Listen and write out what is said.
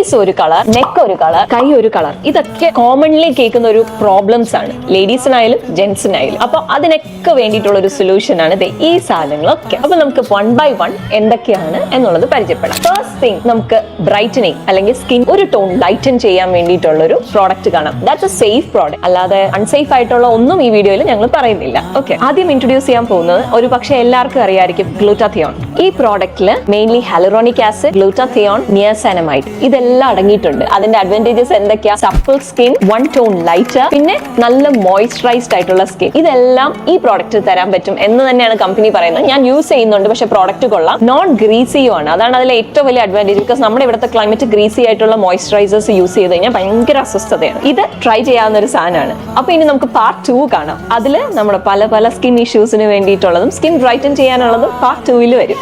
Face ഒരു colour, neck ഒരു colour, കൈ ഒരു കളർ. ഇതൊക്കെ കോമൺലി കേൾക്കുന്ന ഒരു പ്രോബ്ലംസ് ആണ്, ലേഡീസിനായാലും ജെന്റ്സിനായാലും. അപ്പൊ അതിനൊക്കെ വേണ്ടിയിട്ടുള്ള ഒരു സൊല്യൂഷൻ ആണ് ഈ സാധനങ്ങളൊക്കെ. അപ്പൊ നമുക്ക് 1 by 1 എന്തൊക്കെയാണ് എന്നുള്ളത് പരിചയപ്പെടാം. ഫസ്റ്റ് തിങ്, നമുക്ക് ബ്രൈറ്റനിങ് അല്ലെങ്കിൽ സ്കിൻ ഒരു ടോൺ ലൈറ്റൻ ചെയ്യാൻ വേണ്ടിയിട്ടുള്ള ഒരു പ്രോഡക്റ്റ് കാണാം. ദാറ്റ്സ് എ സേഫ് പ്രോഡക്റ്റ്, അല്ലാതെ അൺസേഫ് ആയിട്ടുള്ള ഒന്നും ഈ വീഡിയോയിൽ ഞങ്ങൾ പറയുന്നില്ല. ഓക്കെ, ആദ്യം ഇൻട്രൊഡ്യൂസ് ചെയ്യാൻ പോകുന്നത് ഒരു പക്ഷേ എല്ലാവർക്കും അറിയായിരിക്കും, ഗ്ലൂട്ടാഥിയോൺ. ഈ പ്രോഡക്റ്റില് മെയിൻലി ഹൈലൂറോണിക് ആസിഡ്, ഗ്ലൂട്ടാഥിയോൺ, നിയാസിനമൈഡ് ഇതെല്ലാം അടങ്ങിയിട്ടുണ്ട്. അതിന്റെ അഡ്വാൻറ്റേജസ് എന്തൊക്കെയാ? സപ്പിൾ സ്കിൻ, 1 ടോൺ ലൈറ്റർ, പിന്നെ നല്ല മോയ്സ്ചറൈസ്ഡ് ആയിട്ടുള്ള സ്കിൻ. ഇതെല്ലാം ഈ പ്രോഡക്റ്റ് തരാൻ പറ്റും എന്ന് തന്നെയാണ് കമ്പനി പറയുന്നത്. ഞാൻ യൂസ് ചെയ്യുന്നുണ്ട്, പക്ഷെ പ്രോഡക്റ്റ് കൊള്ളാം. നോൺ ഗ്രീസിയും ആണ്, അതാണ് അതിലെ ഏറ്റവും വലിയ അഡ്വാൻറ്റേജ്. ബിക്കോസ് നമ്മുടെ ഇവിടുത്തെ ക്ലൈമറ്റ് ഗ്രീസി ആയിട്ടുള്ള മോയ്സ്ചറൈസേഴ്സ് യൂസ് ചെയ്ത് കഴിഞ്ഞാൽ ഭയങ്കര അസ്വസ്ഥതയാണ്. ഇത് ട്രൈ ചെയ്യാവുന്ന ഒരു സാധനമാണ്. അപ്പൊ ഇനി നമുക്ക് പാർട്ട് 2 കാണാം. അതില് നമ്മുടെ പല സ്കിൻ ഇഷ്യൂസിന് വേണ്ടിയിട്ടുള്ളതും സ്കിൻ ബ്രൈറ്റൻ ചെയ്യാനുള്ളതും പാർട്ട് 2 വരും.